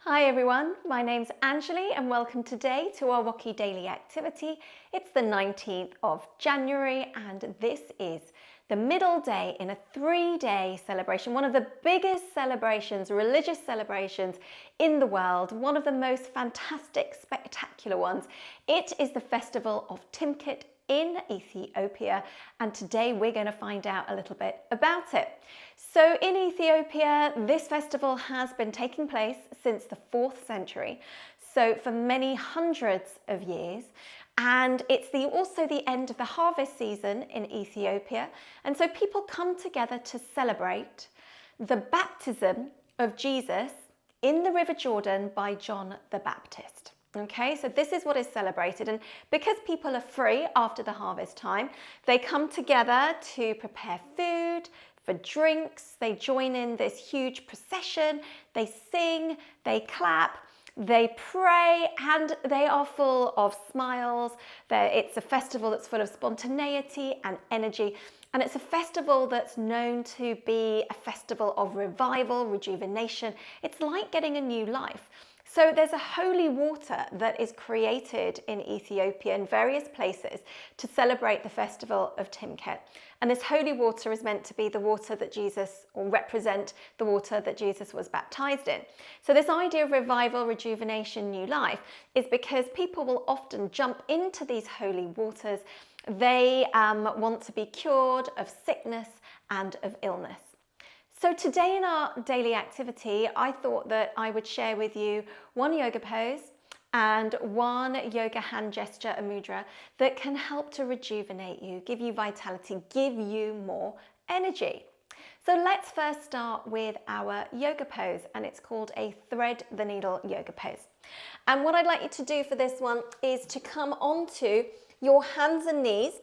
Hi everyone, my name's Anjli and welcome today to our WOCY daily activity. It's the 19th of January and this is the middle day in a 3-day celebration, one of the biggest celebrations, religious celebrations in the world, one of the most fantastic, spectacular ones. It is the festival of Timket in Ethiopia, and today we're going to find out a little bit about it. So in Ethiopia, this festival has been taking place since the 4th century, so for many hundreds of years, and it's also the end of the harvest season in Ethiopia, and so people come together to celebrate the baptism of Jesus in the River Jordan by John the Baptist. Okay, so this is what is celebrated, and because people are free after the harvest time, they come together to prepare food, for drinks, they join in this huge procession, they sing, they clap, they pray, and they are full of smiles. It's a festival that's full of spontaneity and energy, and it's a festival that's known to be a festival of revival, rejuvenation. It's like getting a new life. So there's a holy water that is created in Ethiopia in various places to celebrate the festival of Timket. And this holy water is meant to be the water that Jesus, or represent the water that Jesus was baptized in. So this idea of revival, rejuvenation, new life is because people will often jump into these holy waters. They want to be cured of sickness and of illness. So today in our daily activity, I thought that I would share with you one yoga pose and one yoga hand gesture, a mudra, that can help to rejuvenate you, give you vitality, give you more energy. So let's first start with our yoga pose, and it's called a thread the needle yoga pose. And what I'd like you to do for this one is to come onto your hands and knees,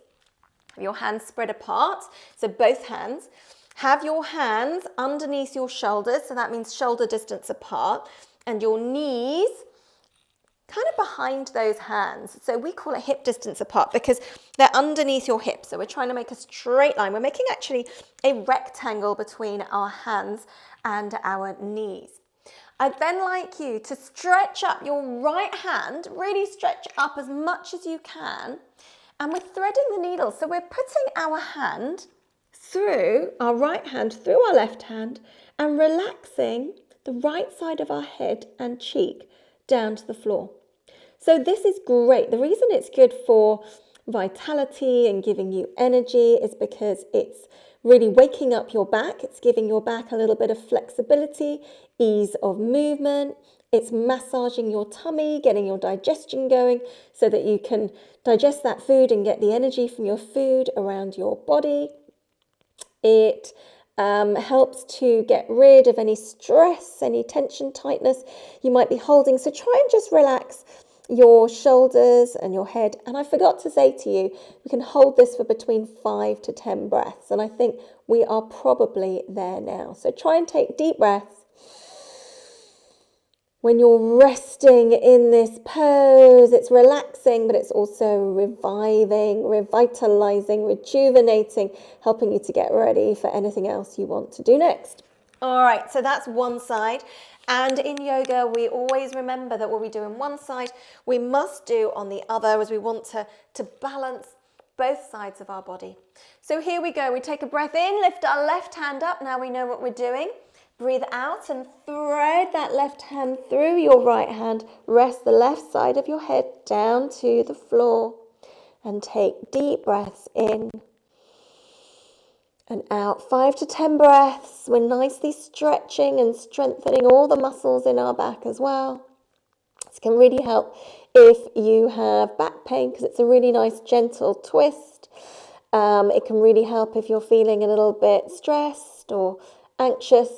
your hands spread apart, so both hands. Have your hands underneath your shoulders, so that means shoulder distance apart, and your knees kind of behind those hands. So we call it hip distance apart because they're underneath your hips. So we're trying to make a straight line. We're making actually a rectangle between our hands and our knees. I'd then like you to stretch up your right hand, really stretch up as much as you can, and we're threading the needle. So we're putting our hand through our right hand, through our left hand, and relaxing the right side of our head and cheek down to the floor. So this is great. The reason it's good for vitality and giving you energy is because it's really waking up your back. It's giving your back a little bit of flexibility, ease of movement. It's massaging your tummy, getting your digestion going so that you can digest that food and get the energy from your food around your body. It helps to get rid of any stress, any tension, tightness you might be holding. So try and just relax your shoulders and your head. And I forgot to say to you, we can hold this for between 5 to 10 breaths. And I think we are probably there now. So try and take deep breaths. When you're resting in this pose, it's relaxing, but it's also reviving, revitalizing, rejuvenating, helping you to get ready for anything else you want to do next. All right, so that's one side. And in yoga, we always remember that what we do on one side, we must do on the other, as we want to balance both sides of our body. So here we go. We take a breath in, lift our left hand up. Now we know what we're doing. Breathe out and thread that left hand through your right hand. Rest the left side of your head down to the floor and take deep breaths in and out. 5 to 10 breaths. We're nicely stretching and strengthening all the muscles in our back as well. This can really help if you have back pain because it's a really nice gentle twist. It can really help if you're feeling a little bit stressed or anxious.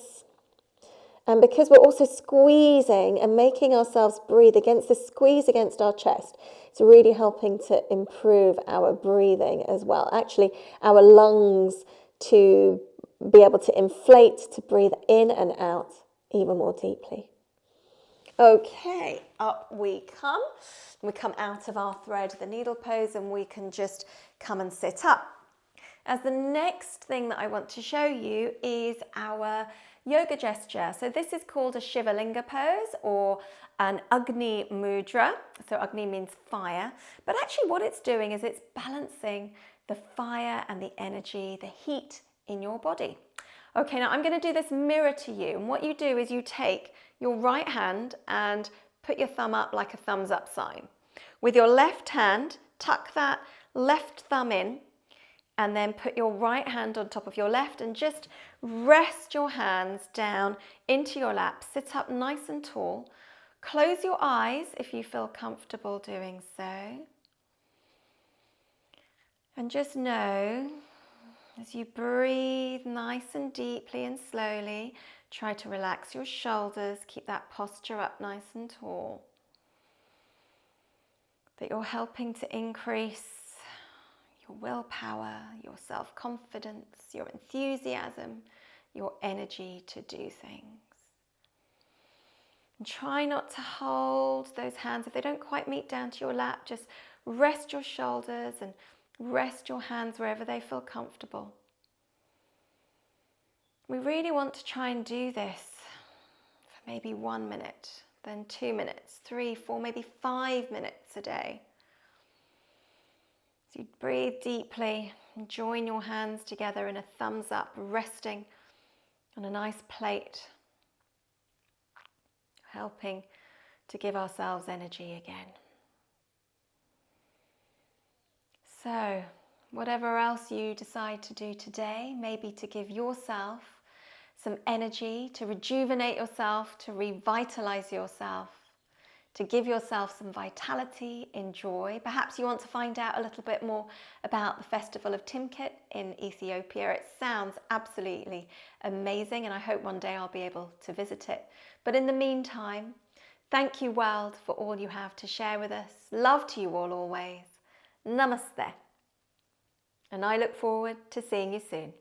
And because we're also squeezing and making ourselves breathe against the squeeze against our chest, it's really helping to improve our breathing as well. Actually, our lungs to be able to inflate, to breathe in and out even more deeply. Okay, up we come. We come out of our thread the needle pose and we can just come and sit up. As the next thing that I want to show you is our yoga gesture. So this is called a Shivalinga pose or an Agni mudra. So Agni means fire, but actually what it's doing is it's balancing the fire and the energy, the heat in your body. Okay, now I'm going to do this mirror to you, and what you do is you take your right hand and put your thumb up like a thumbs up sign. With your left hand, tuck that left thumb in, and then put your right hand on top of your left and just rest your hands down into your lap. Sit up nice and tall. Close your eyes if you feel comfortable doing so. And just know, as you breathe nice and deeply and slowly, try to relax your shoulders, keep that posture up nice and tall, that you're helping to increase your willpower, your self-confidence, your enthusiasm, your energy to do things. And try not to hold those hands. If they don't quite meet down to your lap, just rest your shoulders and rest your hands wherever they feel comfortable. We really want to try and do this for maybe 1 minute, then 2 minutes, 3, 4, maybe 5 minutes a day. So you breathe deeply and join your hands together in a thumbs up, resting on a nice plate, helping to give ourselves energy again. So, whatever else you decide to do today, maybe to give yourself some energy, to rejuvenate yourself, to revitalize yourself, to give yourself some vitality, enjoy. Perhaps you want to find out a little bit more about the Festival of Timket in Ethiopia. It sounds absolutely amazing, and I hope one day I'll be able to visit it. But in the meantime, thank you, world, for all you have to share with us. Love to you all always. Namaste. And I look forward to seeing you soon.